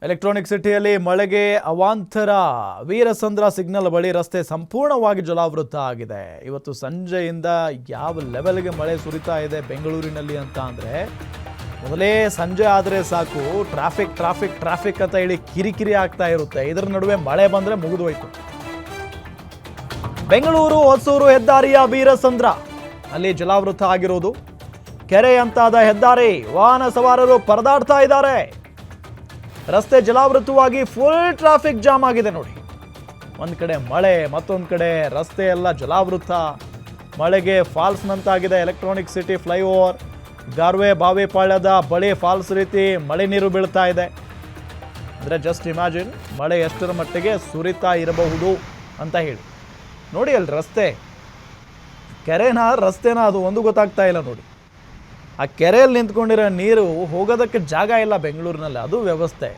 Electronic ಸಿಟಿಯಲ್ಲಿ ಮಳೆಗೆ ಅವಾಂತರ. ವೀರಸಂದ್ರ ಸಿಗ್ನಲ್ ಬಳಿ ರಸ್ತೆ ಸಂಪೂರ್ಣವಾಗಿ ಜಲಾವೃತ ಆಗಿದೆ. ಇವತ್ತು ಸಂಜೆಯಿಂದ ಯಾವ ಲೆವೆಲ್ಗೆ ಮಳೆ ಸುರಿತಾ ಇದೆ ಬೆಂಗಳೂರಿನಲ್ಲಿ ಅಂತ ಅಂದರೆ, ಮೊದಲೇ ಸಂಜೆ ಆದರೆ ಸಾಕು ಟ್ರಾಫಿಕ್ ಟ್ರಾಫಿಕ್ ಟ್ರಾಫಿಕ್ ಅಂತ ಹೇಳಿ ಕಿರಿಕಿರಿ ಆಗ್ತಾ ಇರುತ್ತೆ. ಇದರ ನಡುವೆ ಮಳೆ ಬಂದರೆ ಮುಗಿದು ಹೋಯ್ತು. ಬೆಂಗಳೂರು ಹೊಸೂರು ಹೆದ್ದಾರಿಯ ವೀರಸಂದ್ರ ಅಲ್ಲಿ ಜಲಾವೃತ ಆಗಿರೋದು. ಕೆರೆ ಅಂತಾದ ಹೆದ್ದಾರಿ, ವಾಹನ ಸವಾರರು ಪರದಾಡ್ತಾ ಇದ್ದಾರೆ. ರಸ್ತೆ ಜಲಾವೃತವಾಗಿ ಫುಲ್ ಟ್ರಾಫಿಕ್ ಜಾಮ್ ಆಗಿದೆ ನೋಡಿ. ಒಂದು ಕಡೆ ಮಳೆ, ಮತ್ತೊಂದು ಕಡೆ ರಸ್ತೆ ಎಲ್ಲ ಜಲಾವೃತ. ಮಳೆಗೆ ಫಾಲ್ಸ್ ನಂತಾಗಿದೆ. ಎಲೆಕ್ಟ್ರಾನಿಕ್ ಸಿಟಿ ಫ್ಲೈಓವರ್, ಗಾರ್ವೆ ಬಾವಿಪಾಳ್ಯದ ಬಳಿ ಫಾಲ್ಸ್ ರೀತಿ ಮಳೆ ನೀರು ಬೀಳ್ತಾ ಇದೆ. ಅಂದರೆ ಜಸ್ಟ್ ಇಮ್ಯಾಜಿನ್ ಮಳೆ ಎಷ್ಟರ ಮಟ್ಟಿಗೆ ಸುರಿತಾ ಇರಬಹುದು ಅಂತ ಹೇಳಿ. ನೋಡಿ ಅಲ್ಲಿ ರಸ್ತೆ, ಕೆರೆನ ರಸ್ತೆನ ಅದು ಒಂದು ಗೊತ್ತಾಗ್ತಾ ಇಲ್ಲ ನೋಡಿ. ಆ ಕೆರೆಯಲ್ಲಿ ನಿಂತ್ಕೊಂಡಿರೋ ನೀರು ಹೋಗೋದಕ್ಕೆ ಜಾಗ ಇಲ್ಲ ಬೆಂಗಳೂರಿನಲ್ಲಿ. ಅದು ವ್ಯವಸ್ಥೆ,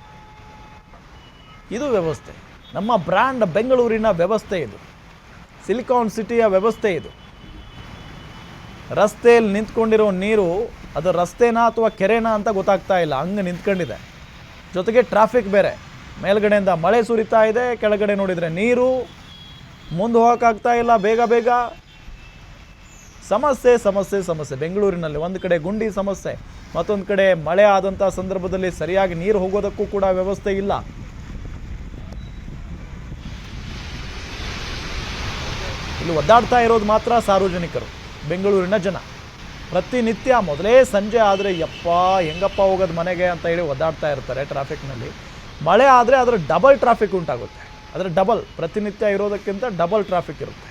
ಇದು ವ್ಯವಸ್ಥೆ. ನಮ್ಮ ಬ್ರ್ಯಾಂಡ್ ಬೆಂಗಳೂರಿನ ವ್ಯವಸ್ಥೆ ಇದು, ಸಿಲಿಕಾನ್ ಸಿಟಿಯ ವ್ಯವಸ್ಥೆ ಇದು. ರಸ್ತೆಯಲ್ಲಿ ನಿಂತ್ಕೊಂಡಿರೋ ನೀರು ಅದು ರಸ್ತೆನಾ ಅಥವಾ ಕೆರೆನಾ ಅಂತ ಗೊತ್ತಾಗ್ತಾ ಇಲ್ಲ, ಹಂಗೆ ನಿಂತ್ಕೊಂಡಿದೆ. ಜೊತೆಗೆ ಟ್ರಾಫಿಕ್ ಬೇರೆ. ಮೇಲ್ಗಡೆಯಿಂದ ಮಳೆ ಸುರಿತಾ ಇದೆ, ಕೆಳಗಡೆ ನೋಡಿದರೆ ನೀರು, ಮುಂದೆ ಹೋಗೋಕ್ಕಾಗ್ತಾ ಇಲ್ಲ. ಬೇಗ ಬೇಗ ಸಮಸ್ಯೆ ಸಮಸ್ಯೆ ಸಮಸ್ಯೆ ಬೆಂಗಳೂರಿನಲ್ಲಿ. ಒಂದು ಕಡೆ ಗುಂಡಿ ಸಮಸ್ಯೆ, ಮತ್ತೊಂದು ಕಡೆ ಮಳೆ ಆದಂಥ ಸಂದರ್ಭದಲ್ಲಿ ಸರಿಯಾಗಿ ನೀರು ಹೋಗೋದಕ್ಕೂ ಕೂಡ ವ್ಯವಸ್ಥೆ ಇಲ್ಲ. ಇಲ್ಲಿ ಒದ್ದಾಡ್ತಾ ಇರೋದು ಮಾತ್ರ ಸಾರ್ವಜನಿಕರು, ಬೆಂಗಳೂರಿನ ಜನ. ಪ್ರತಿನಿತ್ಯ ಮೊದಲೇ ಸಂಜೆ ಆದರೆ ಯಪ್ಪ ಹೆಂಗಪ್ಪ ಹೋಗೋದು ಮನೆಗೆ ಅಂತ ಹೇಳಿ ಒದ್ದಾಡ್ತಾ ಇರ್ತಾರೆ ಟ್ರಾಫಿಕ್ನಲ್ಲಿ. ಮಳೆ ಆದರೆ ಅದರ ಡಬಲ್ ಟ್ರಾಫಿಕ್ ಉಂಟಾಗುತ್ತೆ. ಅದರ ಡಬಲ್, ಪ್ರತಿನಿತ್ಯ ಇರೋದಕ್ಕಿಂತ ಡಬಲ್ ಟ್ರಾಫಿಕ್ ಇರುತ್ತೆ.